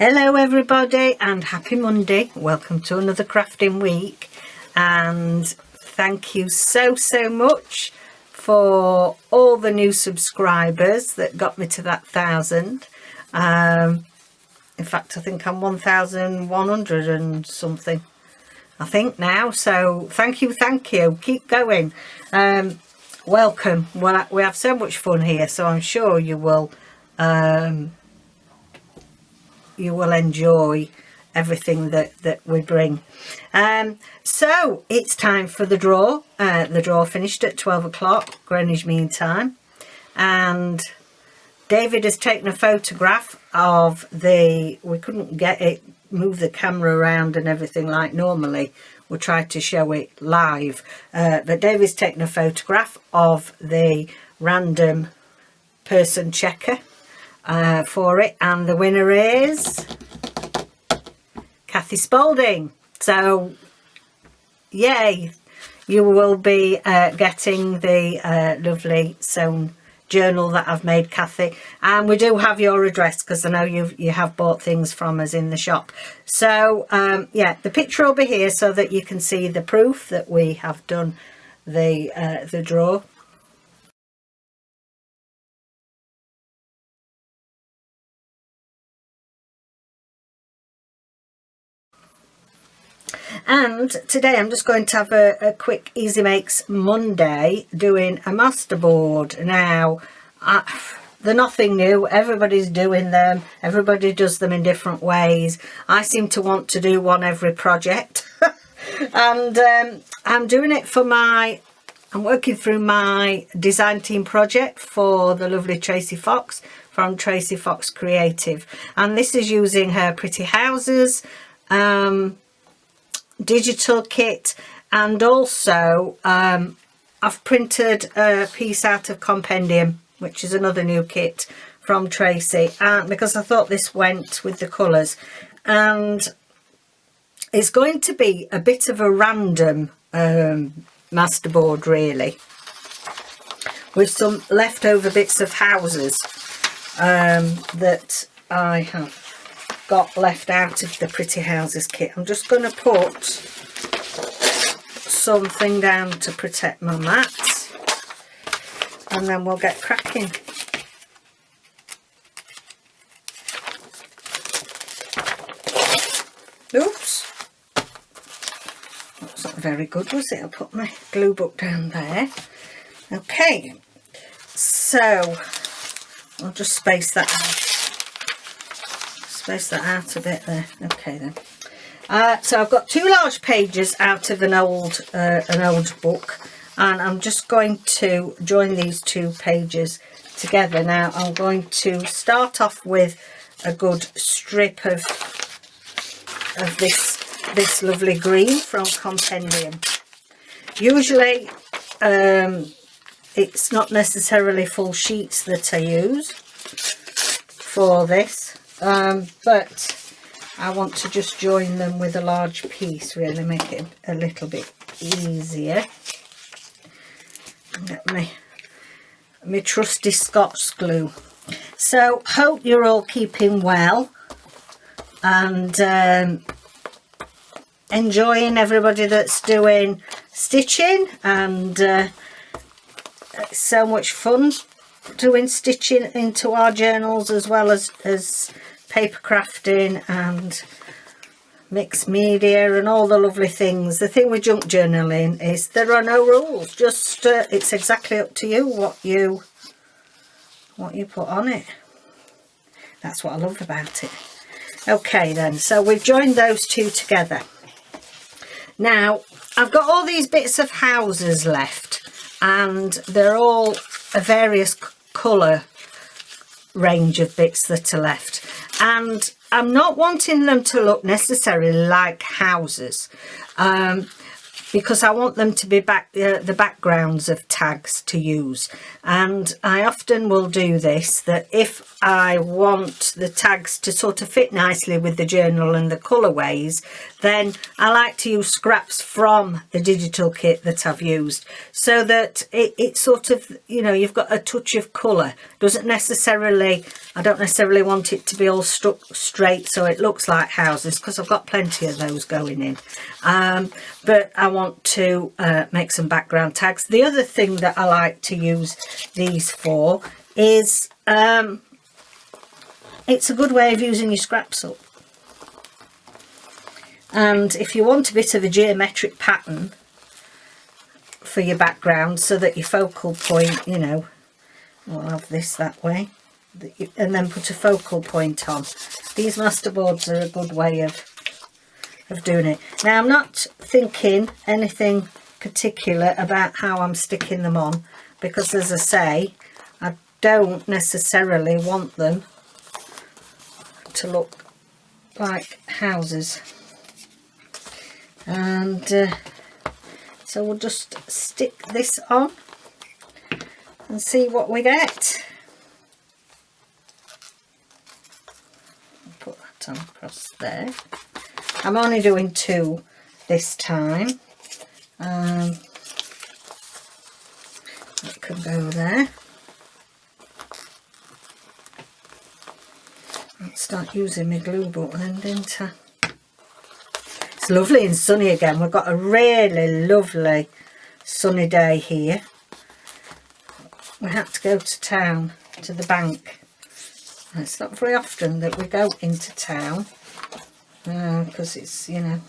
Hello everybody and happy Monday. Welcome to another crafting week, and thank you so much for all the new subscribers that got me to that 1,000. In fact, I think I'm 1,100 and something, I think now. So thank you, keep going. Welcome. Well, we have so much fun here, so I'm sure you will enjoy everything that we bring. So it's time for the draw. The draw finished at 12 o'clock Greenwich Mean Time, and David has taken a photograph of we couldn't get it, move the camera around and everything like normally. We'll try to show it live, but David's taken a photograph of the random person checker for it, and the winner is Cathie Spalding. So yay, you will be getting the lovely sewn journal that I've made, Cathie, and we do have your address because I know you have bought things from us in the shop. So yeah, the picture will be here so that you can see the proof that we have done the draw. And today I'm just going to have a quick Easy Makes Monday doing a masterboard. Now, they're nothing new. Everybody's doing them. Everybody does them in different ways. I seem to want to do one every project. And I'm doing it for I'm working through my design team project for the lovely Tracie Fox from Tracie Fox Creative. And this is using her Pretty Houses digital kit, and also I've printed a piece out of Compendium, which is another new kit from Tracie, and because I thought this went with the colours, and it's going to be a bit of a random masterboard really, with some leftover bits of houses that I have got left out of the Pretty Houses kit. I'm just going to put something down to protect my mats, and then we'll get cracking. Oops, that's not very good, was it? I'll put my glue book down there. Okay, so I'll just space that out a bit there. Okay then. So I've got 2 large pages out of an old book, and I'm just going to join these 2 pages together. Now I'm going to start off with a good strip of this lovely green from Compendium. Usually it's not necessarily full sheets that I use for this, but I want to just join them with a large piece, really make it a little bit easier. Get my trusty Scotch glue. So hope you're all keeping well and enjoying, everybody that's doing stitching, and it's so much fun doing stitching into our journals, as well as paper crafting and mixed media and all the lovely things. The thing with junk journaling is there are no rules, just it's exactly up to you what you put on it. That's what I love about it. Okay then, so we've joined those 2 together. Now I've got all these bits of houses left, and they're all a various colour range of bits that are left, and I'm not wanting them to look necessarily like houses, because I want them to be the backgrounds of tags to use. And I often will do this, that if I want the tags to sort of fit nicely with the journal and the colourways, then I like to use scraps from the digital kit that I've used, so that it sort of, you know, you've got a touch of colour. Doesn't necessarily, I don't necessarily want it to be all stuck straight so it looks like houses, because I've got plenty of those going in. But I want to make some background tags. The other thing that I like to use these for is it's a good way of using your scraps up. And if you want a bit of a geometric pattern for your background, so that your focal point, you know, I'll have this that way, and then put a focal point on. These Masterboards are a good way of doing it. Now, I'm not thinking anything particular about how I'm sticking them on, because as I say, I don't necessarily want them to look like houses. And so we'll just stick this on and see what we get. Put that on across there. I'm only doing 2 this time. That can go there. I'll start using my glue book then, didn't I? It's lovely and sunny again. We've got a really lovely sunny day here. We had to go to town, to the bank. And it's not very often that we go into town, because it's, you know,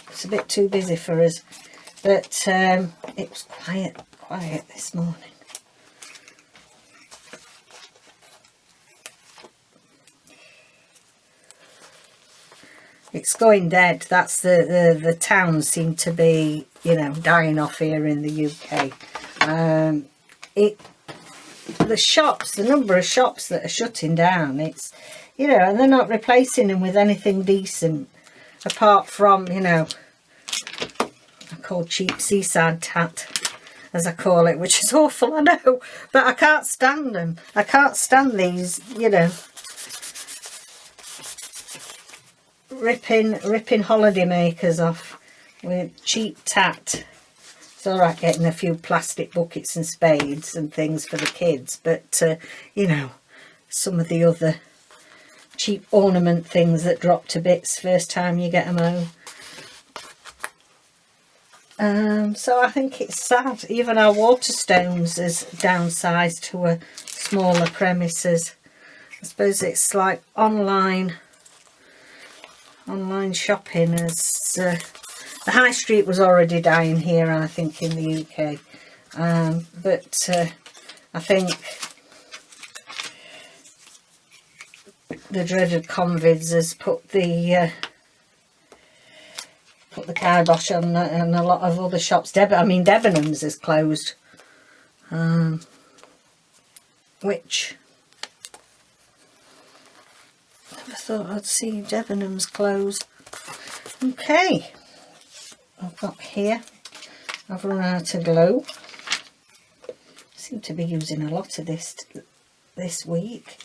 it's a bit too busy for us. But it was quiet this morning. It's going dead. That's the towns seem to be, you know, dying off here in the UK. The shops, the number of shops that are shutting down, it's, you know, and they're not replacing them with anything decent, apart from, you know, I call cheap seaside tat, as I call it, which is awful, I know, but I can't stand them. I can't stand these, you know, ripping holiday makers off with cheap tat. It's all right getting a few plastic buckets and spades and things for the kids, but you know, some of the other cheap ornament things that drop to bits first time you get them home. So I think it's sad. Even our Waterstones is downsized to a smaller premises. I suppose it's like online shopping, as the high street was already dying here, I think, in the UK, but I think the dreaded Convids has put the kibosh on and a lot of other shops. Debenhams is closed, which I thought I'd see Debenhams closed. Okay, I've got here, I've run out of glue. Seem to be using a lot of this week.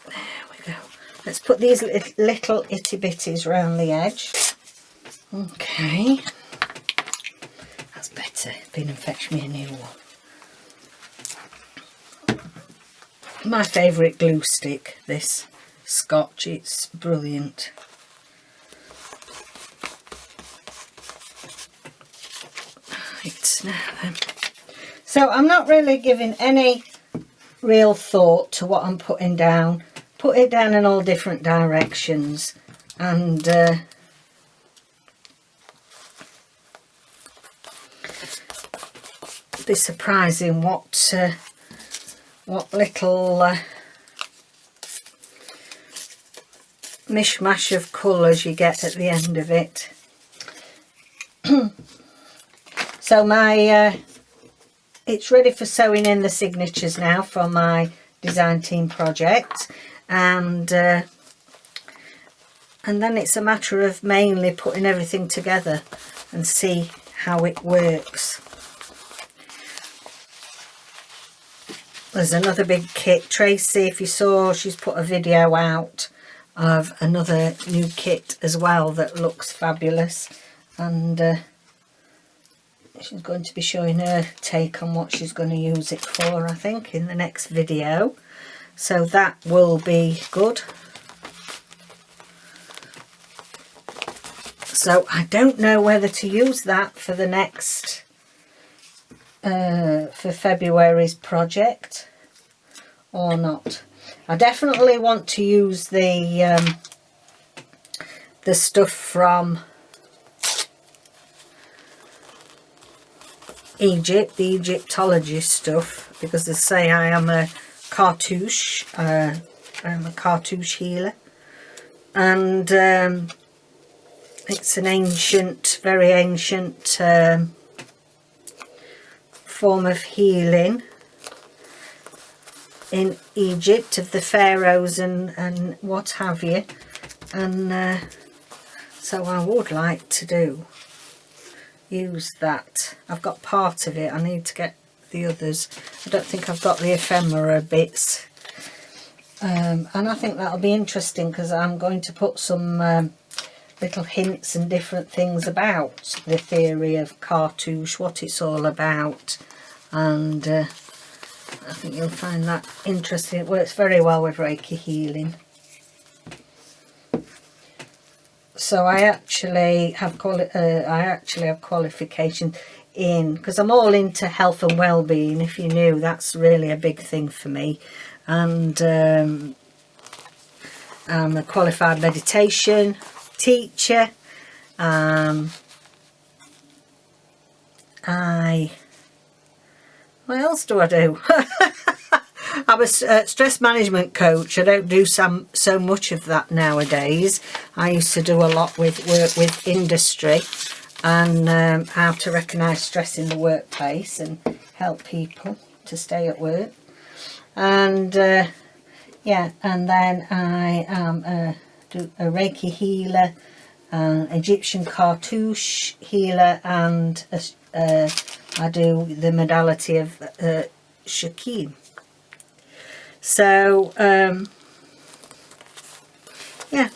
There we go. Let's put these little itty bitties round the edge. Okay, that's better. Been and fetch me a new one. My favourite glue stick, this Scotch, it's brilliant. Right, now then. So I'm not really giving any real thought to what I'm putting down. Put it down in all different directions, and be surprising what little mishmash of colours you get at the end of it. So my it's ready for sewing in the signatures now for my design team project, and and then it's a matter of mainly putting everything together and see how it works. There's another big kit. Tracie, if you saw, she's put a video out of another new kit as well that looks fabulous, and she's going to be showing her take on what she's going to use it for, I think, in the next video. So that will be good. So I don't know whether to use that for the next for February's project or not. I definitely want to use the stuff from Egypt, the Egyptology stuff, because they say I am a cartouche. I'm a cartouche healer, and it's an ancient, very ancient form of healing in Egypt, of the pharaohs and what have you, and so I would like to use that. I've got part of it, I need to get the others. I don't think I've got the ephemera bits, and I think that'll be interesting because I'm going to put some little hints and different things about the theory of cartouche, what it's all about, and I think you'll find that interesting. It works very well with Reiki healing. So I actually have qualifications in, because I'm all into health and well-being. If you knew, that's really a big thing for me. And I'm a qualified meditation teacher. What else do I do? I'm a stress management coach. I don't do so much of that nowadays. I used to do a lot with work with industry and how to recognise stress in the workplace and help people to stay at work. And yeah, and then I am a Reiki healer, Egyptian cartouche healer, and I do the modality of Shakim. So yeah,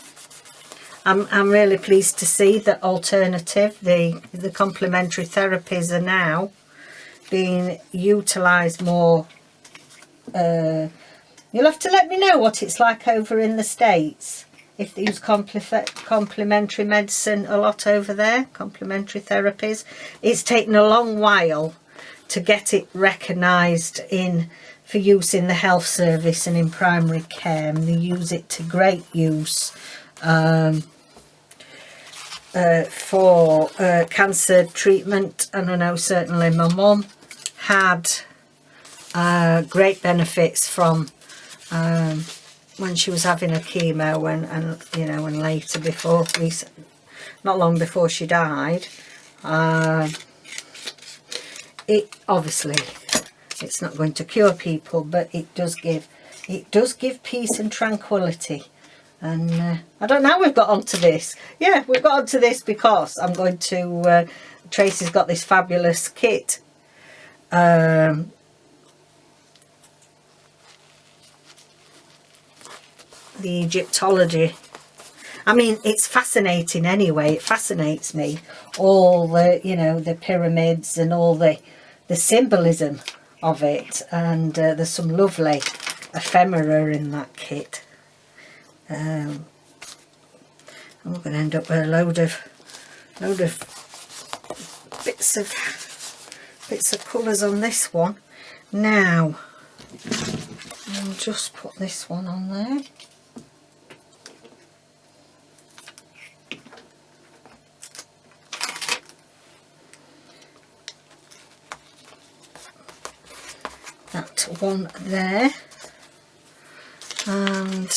I'm really pleased to see that alternative, the complementary therapies are now being utilised more. You'll have to let me know what it's like over in the States, if they use complementary medicine a lot over there, complementary therapies. It's taken a long while to get it recognised for use in the health service and in primary care, and they use it to great use for cancer treatment. And I know certainly my mum had great benefits from when she was having a chemo, and later, before not long before she died. It obviously, it's not going to cure people, but it does give peace and tranquility. And I don't know how we've got onto this. Yeah, we've got onto this because I'm going to Tracie's got this fabulous kit, the Egyptology. I mean, it's fascinating anyway. It fascinates me, all the the pyramids and all the symbolism of it, and there's some lovely ephemera in that kit. And we're going to end up with a load of bits of colours on this one. Now I'll just put this one on there. That one there, and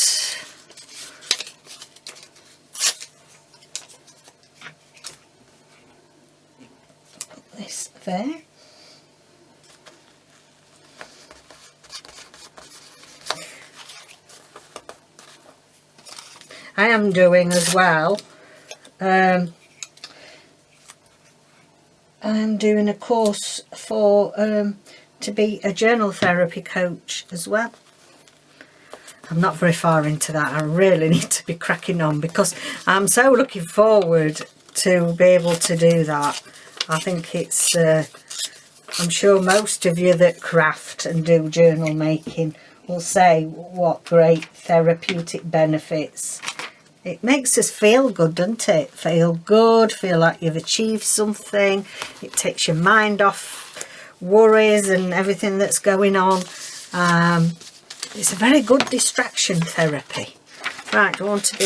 this there. I am doing as well, I am doing a course for to be a journal therapy coach as well. I'm not very far into that. I really need to be cracking on, because I'm so looking forward to be able to do that. I think it's, I'm sure most of you that craft and do journal making will say what great therapeutic benefits. It makes us feel good, doesn't it? Feel good, feel like you've achieved something. It takes your mind off worries and everything that's going on. It's a very good distraction therapy. Right, I want a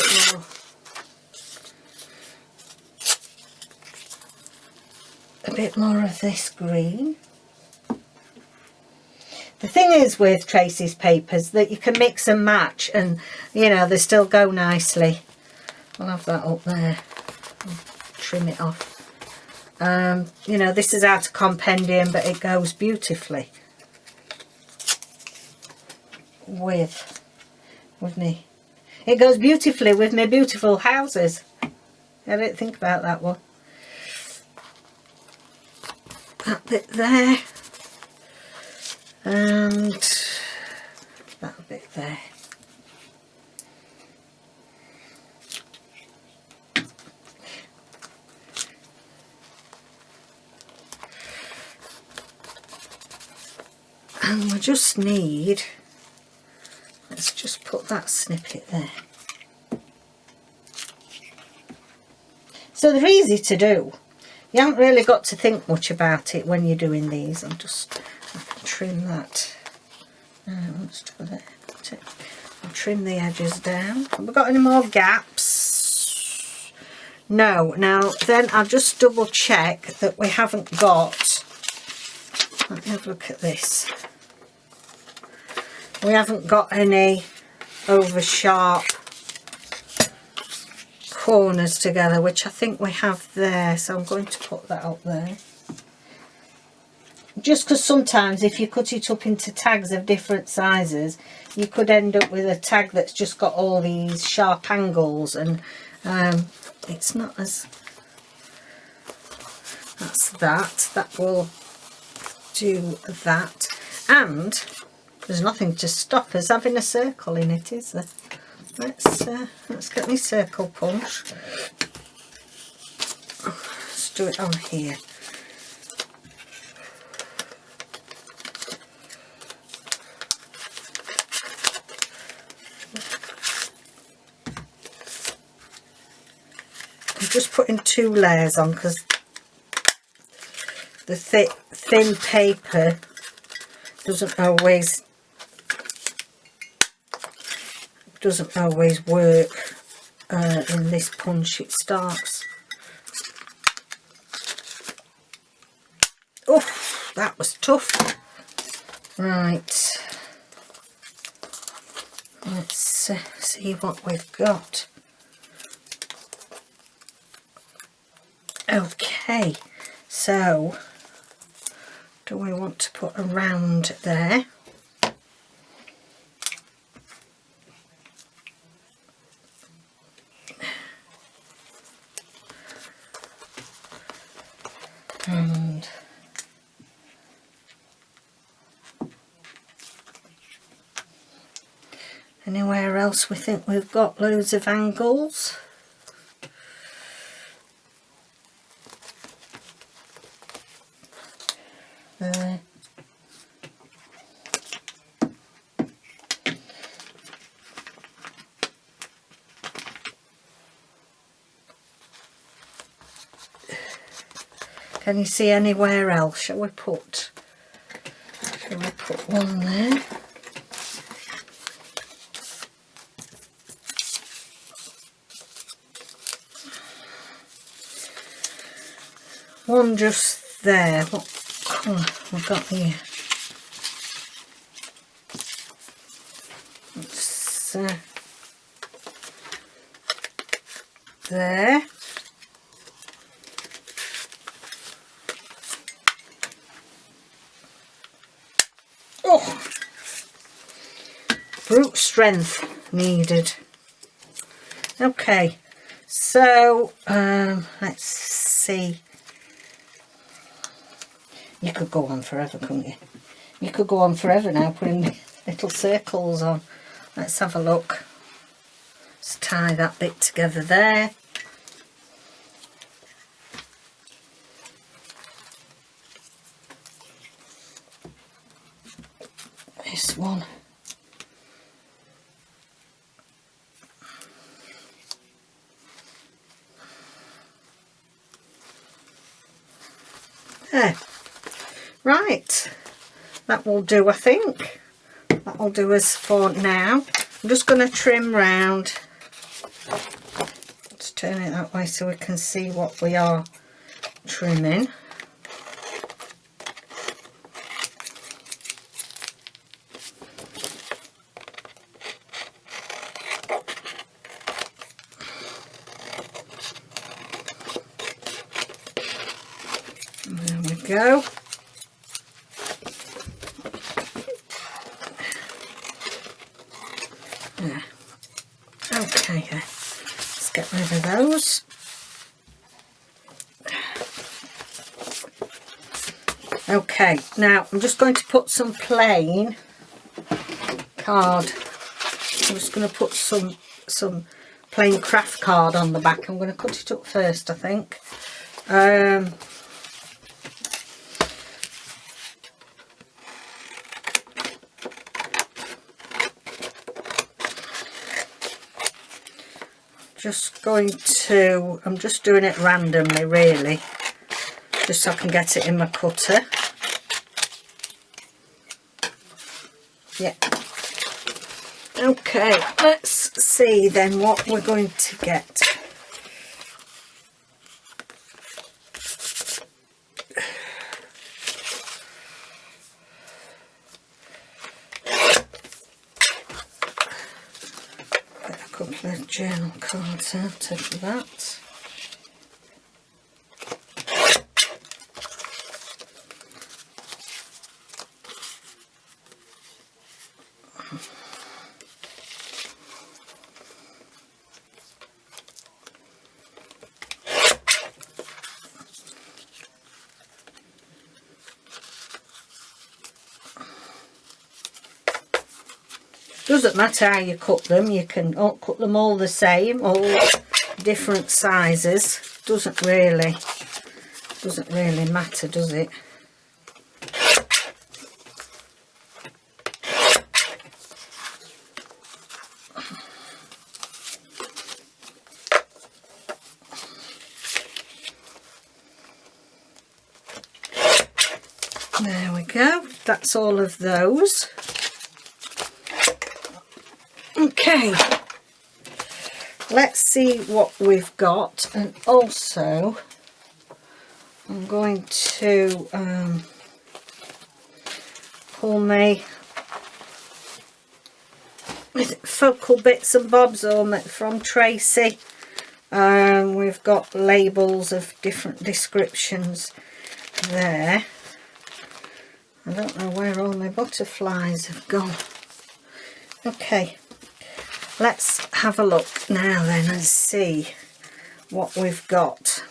bit more of this green. The thing is with Tracie's papers that you can mix and match, and you know, they still go nicely. I'll have that up there. I'll trim it off. You know, this is out of compendium, but it goes beautifully with me. It goes beautifully with my beautiful houses. I didn't think about that one. That bit there, and that bit there. And we just need, let's just put that snippet there. So they're easy to do. You haven't really got to think much about it when you're doing these. I can trim that. Let's do that. I'll trim the edges down. Have we got any more gaps? No. Now then I'll just double check that we haven't got, let me have a look at this. We haven't got any over sharp corners together, which I think we have there, so I'm going to put that up there. Just because sometimes if you cut it up into tags of different sizes, you could end up with a tag that's just got all these sharp angles, and it's not as, that will do that. And there's nothing to stop us having a circle in it, is there? Let's get my circle punch. Let's do it on here. I'm just putting 2 layers on because the thin paper doesn't always work in this punch. It starts, oh, that was tough. Right, let's see what we've got. Okay, so do we want to put a round there? And anywhere else we think we've got loads of angles? There. Can you see anywhere else? Shall we put one there? One just there. What colour we've got here? It's there. Oh, brute strength needed. Okay, so let's see. You could go on forever, couldn't you? You could go on forever now putting little circles on. Let's have a look. Let's tie that bit together there. This one. There. Right, that will do, I think. That will do us for now. I'm just going to trim round. Let's turn it that way so we can see what we are trimming. There we go. There. Okay, then. Let's get rid of those. Okay, now I'm just going to put some plain card. I'm just going to put some plain craft card on the back. I'm going to cut it up first, I think. I'm just doing it randomly, really, just so I can get it in my cutter. Yeah. Okay, let's see then what we're going to get. The journal cards out of that. Doesn't matter how you cut them, you can cut them all the same, all different sizes. Doesn't really matter, does it? There we go, that's all of those. Okay, let's see what we've got, and also I'm going to pull my focal bits and bobs on from Tracie. We've got labels of different descriptions there. I don't know where all my butterflies have gone. Okay. Let's have a look now then and see what we've got.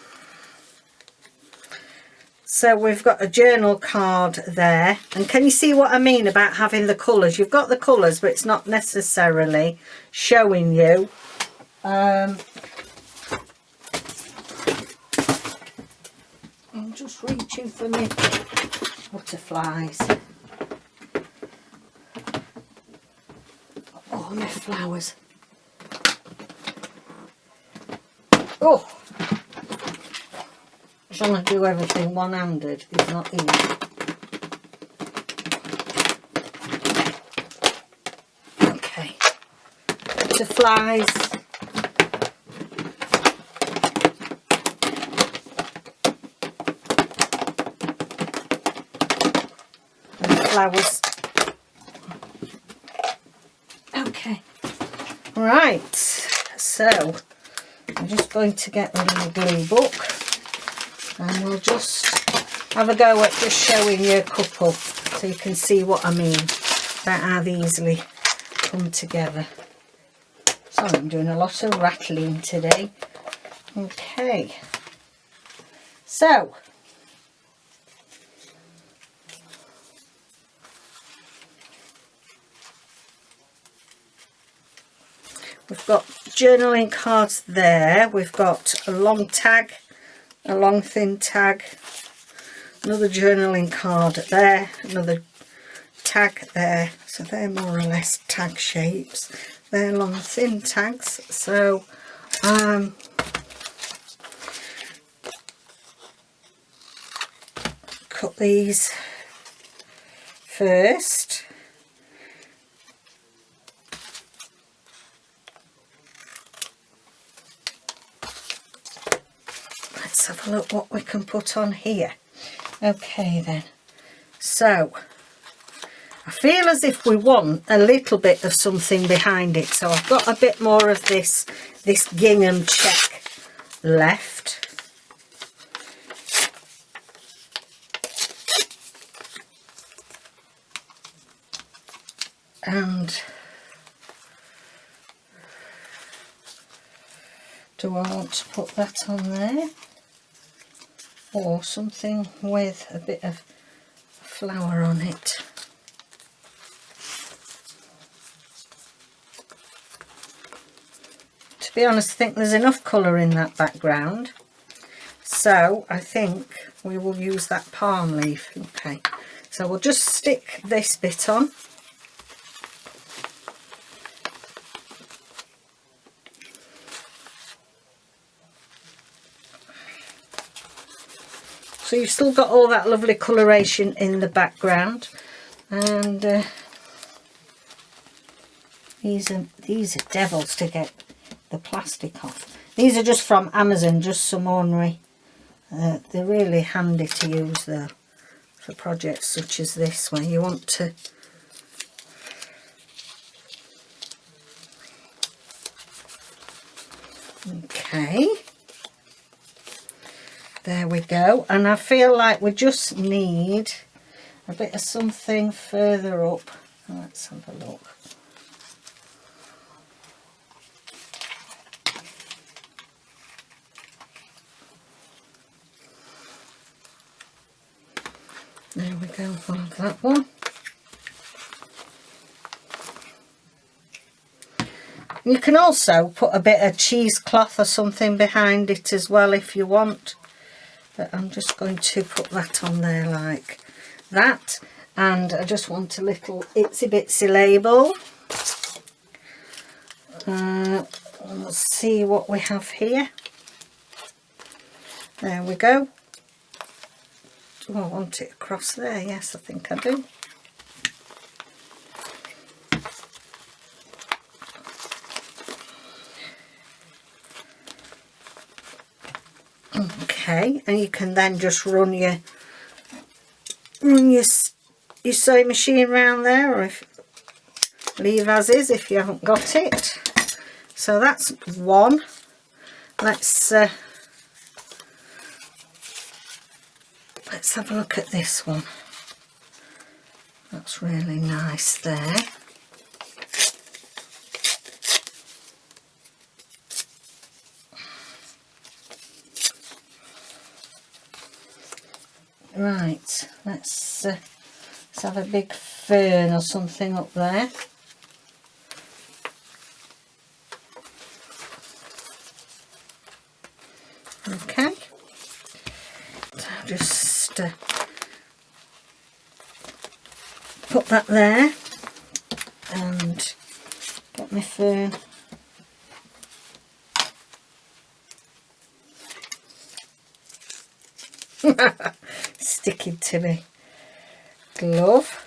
So we've got a journal card there, and can you see what I mean about having the colours? You've got the colours, but it's not necessarily showing you. I'm just reaching for my butterflies. Oh, my flowers. Oh, trying to do everything one-handed is not easy. Okay, butterflies. And flowers. Okay, right, so I'm just going to get rid of the glue book, and we'll just have a go at just showing you a couple so you can see what I mean about how they easily come together. Sorry, I'm doing a lot of rattling today. Okay, so we've got journaling cards there. We've got a long tag, a long thin tag, another journaling card there, another tag there. So they're more or less tag shapes. They're long thin tags. So cut these first. Let's have a look what we can put on here. Okay then, so I feel as if we want a little bit of something behind it, so I've got a bit more of this gingham check left. And do I want to put that on there, or something with a bit of flower on it? To be honest, I think there's enough colour in that background, so I think we will use that palm leaf. Okay, so we'll just stick this bit on. So you've still got all that lovely coloration in the background, and these are devils to get the plastic off. These are just from Amazon, just some ordinary. They're really handy to use though for projects such as this, where you want to okay. There we go, and I feel like we just need a bit of something further up. Let's have a look. There we go, we'll have that one. You can also put a bit of cheesecloth or something behind it as well if you want. But I'm just going to put that on there like that, and I just want a little itsy bitsy label. Let's see what we have here. There we go. Do I want it across there? Yes, I think I do. Okay, and you can then just run your sewing machine around there, or if leave as is if you haven't got it. So that's one. Let's have a look at this one. That's really nice there. Right, let's have a big fern or something up there. Okay, so I'll just put that there and get my fern. Sticking to me glove.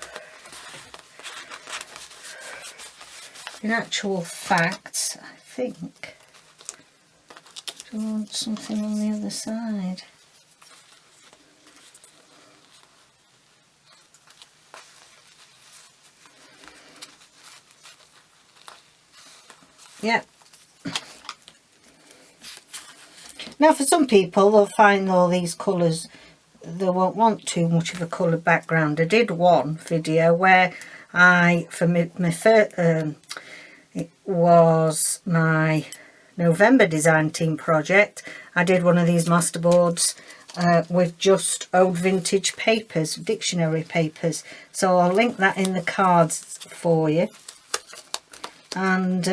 In actual fact, I think I want something on the other side. Yep. Now for some people, they'll find all these colours, they won't want too much of a coloured background. I did one video where for my It was my November design team project. I did one of these masterboards with just old vintage papers, dictionary papers. So I'll link that in the cards for you. And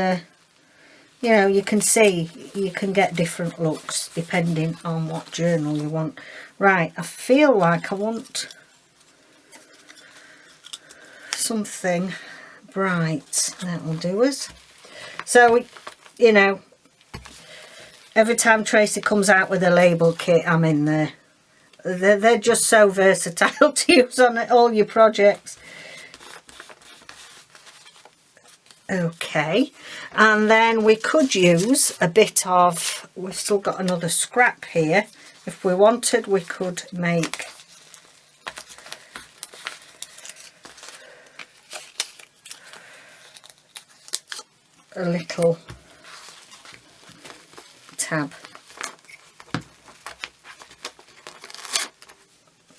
you know, you can see you can get different looks depending on what journal you want. Right, I feel like I want something bright. That will do us. So, you know, every time Tracie comes out with a label kit, I'm in there. They're just so versatile to use on all your projects. Okay, and then we could use a bit of, we've still got another scrap here. If we wanted, we could make a little tab.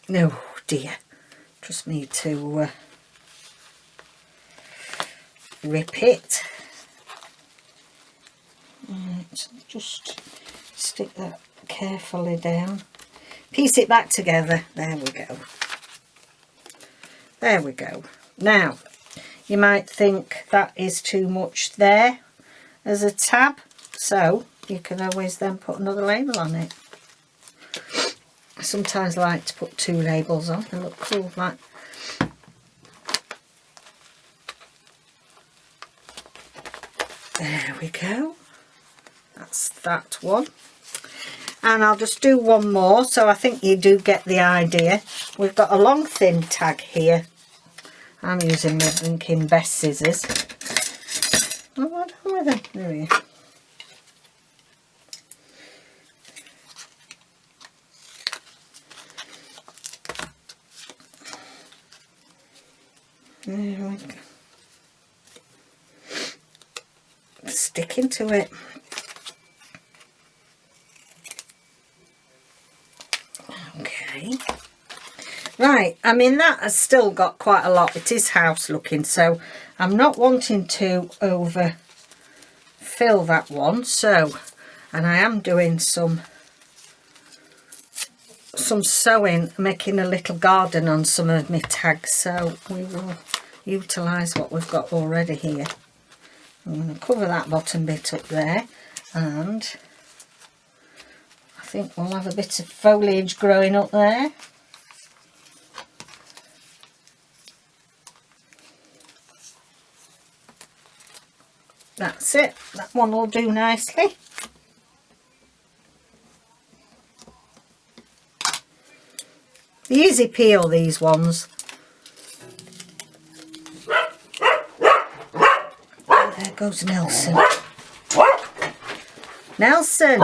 No, dear, just need to rip it. Right, just stick that carefully down, piece it back together. There we go. There we go. Now, you might think that is too much there as a tab, so you can always then put another label on it. I sometimes like to put 2 labels on. They look cool, like. There we go. That's that one. And I'll just do one more, so I think you do get the idea. We've got a long thin tag here. I'm using my thinking best scissors. Oh, what with them? There we go. There we go. Sticking to it. Okay. Right, I mean that has still got quite a lot. It is house looking, so I'm not wanting to over fill that one. So, and I am doing some sewing, making a little garden on some of my tags, so we will utilise what we've got already here. I'm going to cover that bottom bit up there, and I think we'll have a bit of foliage growing up there. That's it, that one will do nicely. Easy peel, these ones. There goes Nelson. Nelson!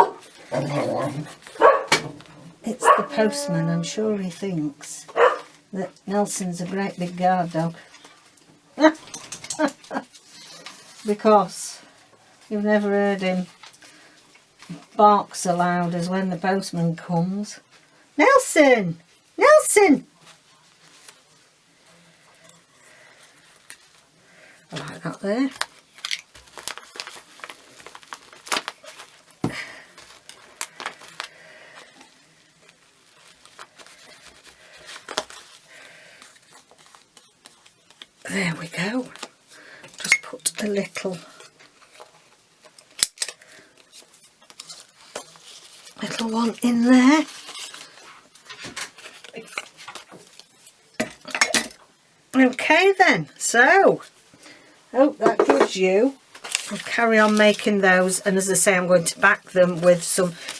It's the postman. I'm sure he thinks that Nelson's a great big guard dog. Because you've never heard him bark so loud as when the postman comes. Nelson! Nelson! I like that there. There we go. Just put a little one in there. Okay then, so hope that gives you. I'll carry on making those, and as I say, I'm going to back them with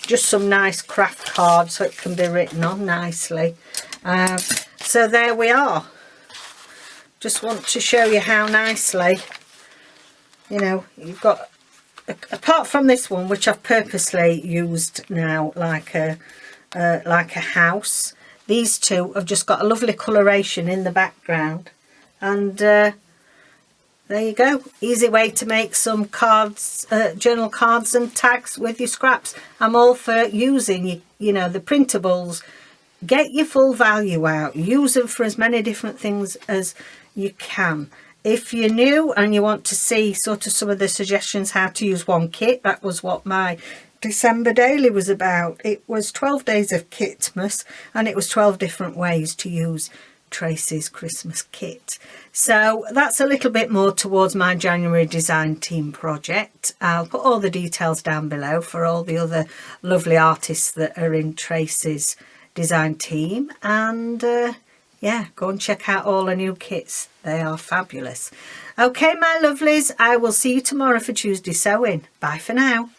just some nice craft cards so it can be written on nicely. So there we are. Just want to show you how nicely, you know, you've got, apart from this one, which I've purposely used now like a house, these two have just got a lovely coloration in the background. And there you go, easy way to make some cards, journal cards and tags with your scraps. I'm all for using, you know, the printables. Get your full value out, use them for as many different things as you can. if you're new and you want to see sort of some of the suggestions how to use one kit, that was what my December daily was about. It was 12 days of Kitmas, and it was 12 different ways to use Tracie's Christmas kit. So that's a little bit more towards my January design team project. I'll put all the details down below for all the other lovely artists that are in Tracie's design team, and yeah, go and check out all the new kits. They are fabulous. Okay, my lovelies, I will see you tomorrow for Tuesday sewing. Bye for now.